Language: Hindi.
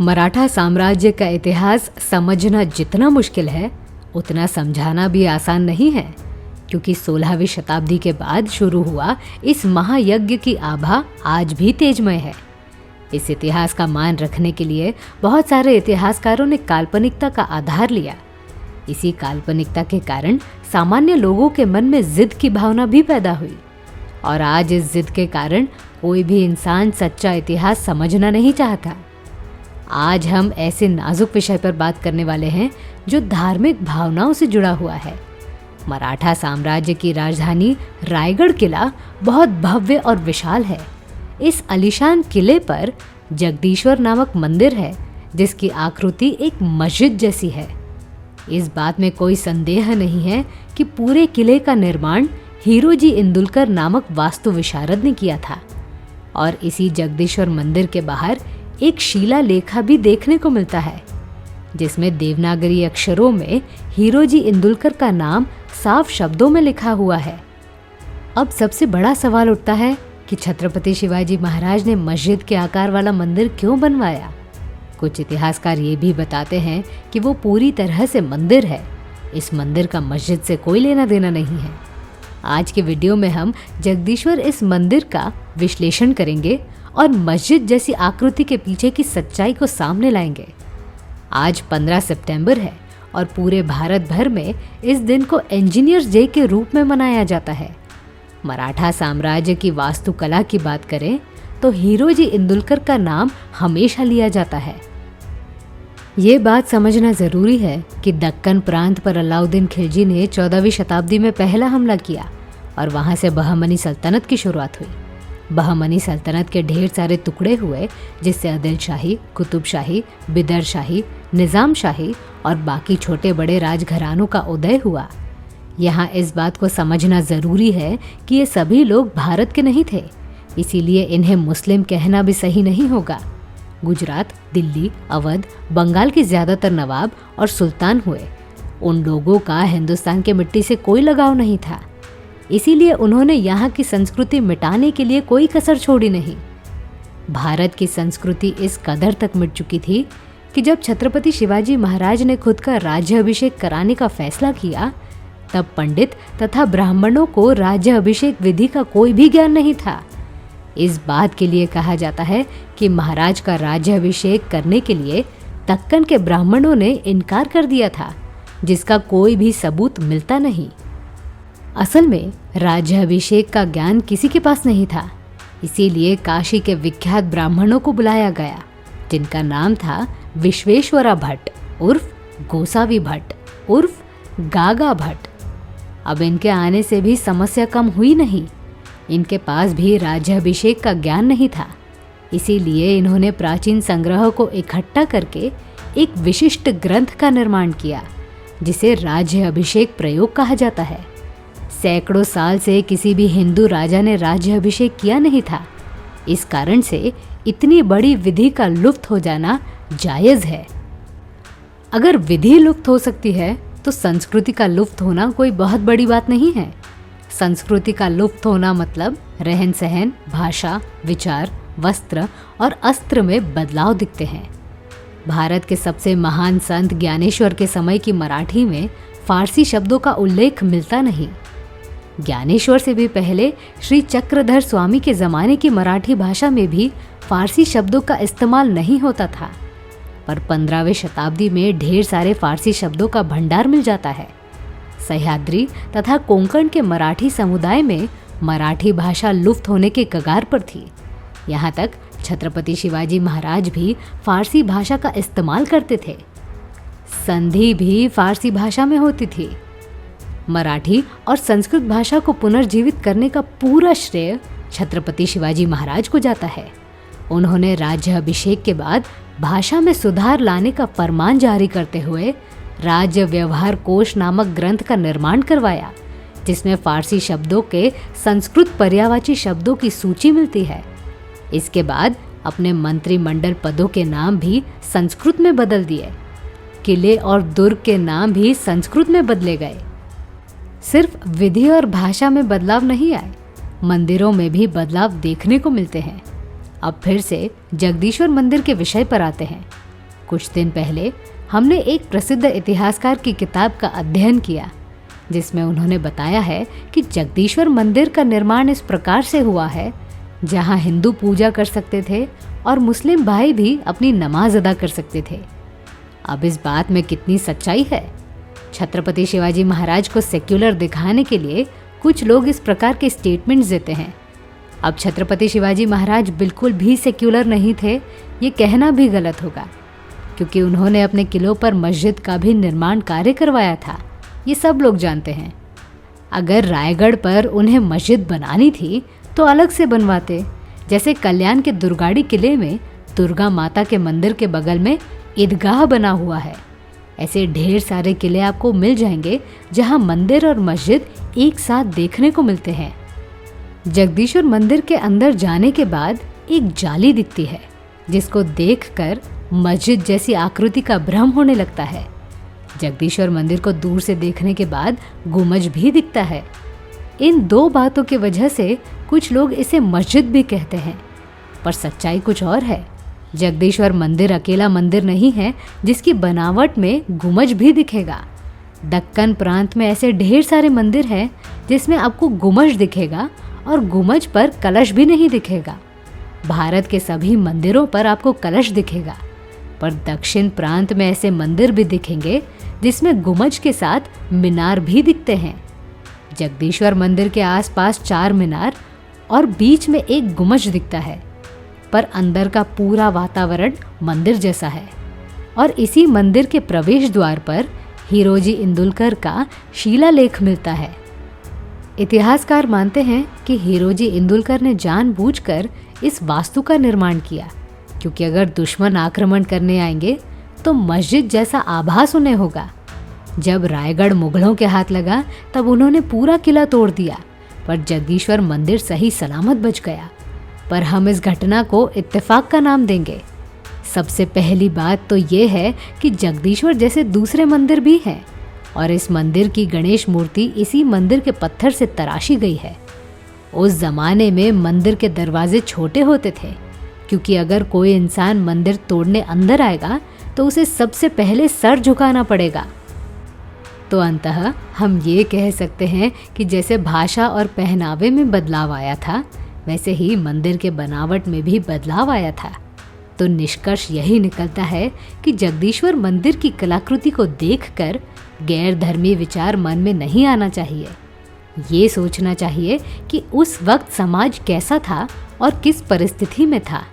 मराठा साम्राज्य का इतिहास समझना जितना मुश्किल है उतना समझाना भी आसान नहीं है, क्योंकि 16वीं शताब्दी के बाद शुरू हुआ इस महायज्ञ की आभा आज भी तेजमय है। इस इतिहास का मान रखने के लिए बहुत सारे इतिहासकारों ने काल्पनिकता का आधार लिया। इसी काल्पनिकता के कारण सामान्य लोगों के मन में जिद की भावना भी पैदा हुई, और आज इस जिद के कारण कोई भी इंसान सच्चा इतिहास समझना नहीं चाहता। आज हम ऐसे नाजुक विषय पर बात करने वाले हैं जो धार्मिक भावनाओं से जुड़ा हुआ है। मराठा साम्राज्य की राजधानी रायगढ़ किला बहुत भव्य और विशाल है। इस आलीशान किले पर जगदीश्वर नामक मंदिर है, जिसकी आकृति एक मस्जिद जैसी है। इस बात में कोई संदेह नहीं है कि पूरे किले का निर्माण हीरोजी इंदुलकर नामक वास्तु विशारद ने किया था, और इसी जगदीश्वर मंदिर के बाहर एक शिला लेखा भी देखने को मिलता है, जिसमें देवनागरी अक्षरों में हीरोजी इंदुलकर का नाम साफ शब्दों में लिखा हुआ है। अब सबसे बड़ा सवाल उठता है कि छत्रपति शिवाजी महाराज ने मस्जिद के आकार वाला मंदिर क्यों बनवाया। कुछ इतिहासकार ये भी बताते हैं कि वो पूरी तरह से मंदिर है, इस मंदिर का मस्जिद से कोई लेना देना नहीं है। आज के वीडियो में हम जगदीश्वर इस मंदिर का विश्लेषण करेंगे और मस्जिद जैसी आकृति के पीछे की सच्चाई को सामने लाएंगे। आज 15 सितंबर है और पूरे भारत भर में इस दिन को इंजीनियर्स डे के रूप में मनाया जाता है। मराठा साम्राज्य की वास्तुकला की बात करें तो हीरोजी इंदुलकर का नाम हमेशा लिया जाता है। ये बात समझना जरूरी है कि दक्कन प्रांत पर अलाउद्दीन खिलजी ने 14वीं शताब्दी में पहला हमला किया और वहां से बहमनी सल्तनत की शुरुआत हुई। बहमनी सल्तनत के ढेर सारे टुकड़े हुए, जिससे आदिल शाही, कुतुब शाही, बिदर शाही, निजाम शाही और बाकी छोटे बड़े राजघरानों का उदय हुआ। यहाँ इस बात को समझना जरूरी है कि ये सभी लोग भारत के नहीं थे, इसीलिए इन्हें मुस्लिम कहना भी सही नहीं होगा। गुजरात, दिल्ली, अवध, बंगाल के ज्यादातर नवाब और सुल्तान हुए। उन लोगों का हिंदुस्तान के मिट्टी से कोई लगाव नहीं था, इसीलिए उन्होंने यहाँ की संस्कृति मिटाने के लिए कोई कसर छोड़ी नहीं। भारत की संस्कृति इस कदर तक मिट चुकी थी कि जब छत्रपति शिवाजी महाराज ने खुद का राज्य अभिषेक कराने का फैसला किया, तब पंडित तथा ब्राह्मणों को राज्य अभिषेक विधि का कोई भी ज्ञान नहीं था। इस बात के लिए कहा जाता है कि महाराज का राज्य अभिषेक करने के लिए दक्कन के ब्राह्मणों ने इनकार कर दिया था, जिसका कोई भी सबूत मिलता नहीं। असल में राज्य अभिषेक का ज्ञान किसी के पास नहीं था, इसीलिए काशी के विख्यात ब्राह्मणों को बुलाया गया, जिनका नाम था विश्वेश्वरा भट्ट उर्फ गोसावी भट्ट उर्फ गागा भट्ट। अब इनके आने से भी समस्या कम हुई नहीं। इनके पास भी राज्य अभिषेक का ज्ञान नहीं था, इसीलिए इन्होंने प्राचीन संग्रह को इकट्ठा करके एक विशिष्ट ग्रंथ का निर्माण किया, जिसे राज्य अभिषेक प्रयोग कहा जाता है। सैकड़ों साल से किसी भी हिंदू राजा ने राज्य अभिषेक किया नहीं था। इस कारण से इतनी बड़ी विधि का लुप्त हो जाना जायज़ है। अगर विधि लुप्त हो सकती है तो संस्कृति का लुप्त होना कोई बहुत बड़ी बात नहीं है। संस्कृति का लुप्त होना मतलब रहन सहन, भाषा, विचार, वस्त्र और अस्त्र में बदलाव दिखते हैं। भारत के सबसे महान संत ज्ञानेश्वर के समय की मराठी में फारसी शब्दों का उल्लेख मिलता नहीं। ज्ञानेश्वर से भी पहले श्री चक्रधर स्वामी के ज़माने की मराठी भाषा में भी फारसी शब्दों का इस्तेमाल नहीं होता था, पर 15वीं शताब्दी में ढेर सारे फारसी शब्दों का भंडार मिल जाता है। सह्याद्री तथा कोंकण के मराठी समुदाय में मराठी भाषा लुप्त होने के कगार पर थी। यहाँ तक छत्रपति शिवाजी महाराज भी फारसी भाषा का इस्तेमाल करते थे। संधि भी फारसी भाषा में होती थी। मराठी और संस्कृत भाषा को पुनर्जीवित करने का पूरा श्रेय छत्रपति शिवाजी महाराज को जाता है। उन्होंने राज्य अभिषेक के बाद भाषा में सुधार लाने का फरमान जारी करते हुए राज्य व्यवहार कोश नामक ग्रंथ का निर्माण करवाया, जिसमें फारसी शब्दों के संस्कृत पर्यायवाची शब्दों की सूची मिलती है। इसके बाद अपने मंत्रिमंडल पदों के नाम भी संस्कृत में बदल दिए। किले और दुर्ग के नाम भी संस्कृत में बदले गए। सिर्फ विधि और भाषा में बदलाव नहीं आए, मंदिरों में भी बदलाव देखने को मिलते हैं। अब फिर से जगदीश्वर मंदिर के विषय पर आते हैं। कुछ दिन पहले हमने एक प्रसिद्ध इतिहासकार की किताब का अध्ययन किया, जिसमें उन्होंने बताया है कि जगदीश्वर मंदिर का निर्माण इस प्रकार से हुआ है जहां हिंदू पूजा कर सकते थे और मुस्लिम भाई भी अपनी नमाज अदा कर सकते थे। अब इस बात में कितनी सच्चाई है? छत्रपति शिवाजी महाराज को सेक्युलर दिखाने के लिए कुछ लोग इस प्रकार के स्टेटमेंट्स देते हैं। अब छत्रपति शिवाजी महाराज बिल्कुल भी सेक्युलर नहीं थे, ये कहना भी गलत होगा, क्योंकि उन्होंने अपने किलों पर मस्जिद का भी निर्माण कार्य करवाया था, ये सब लोग जानते हैं। अगर रायगढ़ पर उन्हें मस्जिद बनानी थी तो अलग से बनवाते, जैसे कल्याण के दुर्गाड़ी किले में दुर्गा माता के मंदिर के बगल में ईदगाह बना हुआ है। ऐसे ढेर सारे किले आपको मिल जाएंगे जहां मंदिर और मस्जिद एक साथ देखने को मिलते हैं। जगदीश्वर मंदिर के अंदर जाने के बाद एक जाली दिखती है, जिसको देखकर मस्जिद जैसी आकृति का भ्रम होने लगता है। जगदीश्वर मंदिर को दूर से देखने के बाद गुंबज भी दिखता है। इन दो बातों की वजह से कुछ लोग इसे मस्जिद भी कहते हैं, पर सच्चाई कुछ और है। जगदीश्वर मंदिर अकेला मंदिर नहीं है जिसकी बनावट में गुंबज भी दिखेगा। दक्कन प्रांत में ऐसे ढेर सारे मंदिर हैं जिसमें आपको गुंबज दिखेगा और गुंबज पर कलश भी नहीं दिखेगा। भारत के सभी मंदिरों पर आपको कलश दिखेगा, पर दक्षिण प्रांत में ऐसे मंदिर भी दिखेंगे जिसमें गुंबज के साथ मीनार भी दिखते हैं। जगदीश्वर मंदिर के आसपास 4 मीनार और बीच में एक गुंबज दिखता है, पर अंदर का पूरा वातावरण मंदिर जैसा है। और इसी मंदिर के प्रवेश द्वार पर हीरोजी इंदुलकर का शिलालेख मिलता है। इतिहासकार मानते हैं कि हीरोजी इंदुलकर ने जानबूझकर इस वास्तु का निर्माण किया, क्योंकि अगर दुश्मन आक्रमण करने आएंगे तो मस्जिद जैसा आभास उन्हें होगा। जब रायगढ़ मुगलों के हाथ लगा तब उन्होंने पूरा किला तोड़ दिया, पर जगदीश्वर मंदिर सही सलामत बच गया। पर हम इस घटना को इत्तेफाक का नाम देंगे। सबसे पहली बात तो ये है कि जगदीश्वर जैसे दूसरे मंदिर भी हैं, और इस मंदिर की गणेश मूर्ति इसी मंदिर के पत्थर से तराशी गई है। उस जमाने में मंदिर के दरवाजे छोटे होते थे, क्योंकि अगर कोई इंसान मंदिर तोड़ने अंदर आएगा तो उसे सबसे पहले सर झुकाना पड़ेगा। तो अंततः हम ये कह सकते हैं कि जैसे भाषा और पहनावे में बदलाव आया था, वैसे ही मंदिर के बनावट में भी बदलाव आया था। तो निष्कर्ष यही निकलता है कि जगदीश्वर मंदिर की कलाकृति को देखकर गैर धर्मी विचार मन में नहीं आना चाहिए। ये सोचना चाहिए कि उस वक्त समाज कैसा था और किस परिस्थिति में था।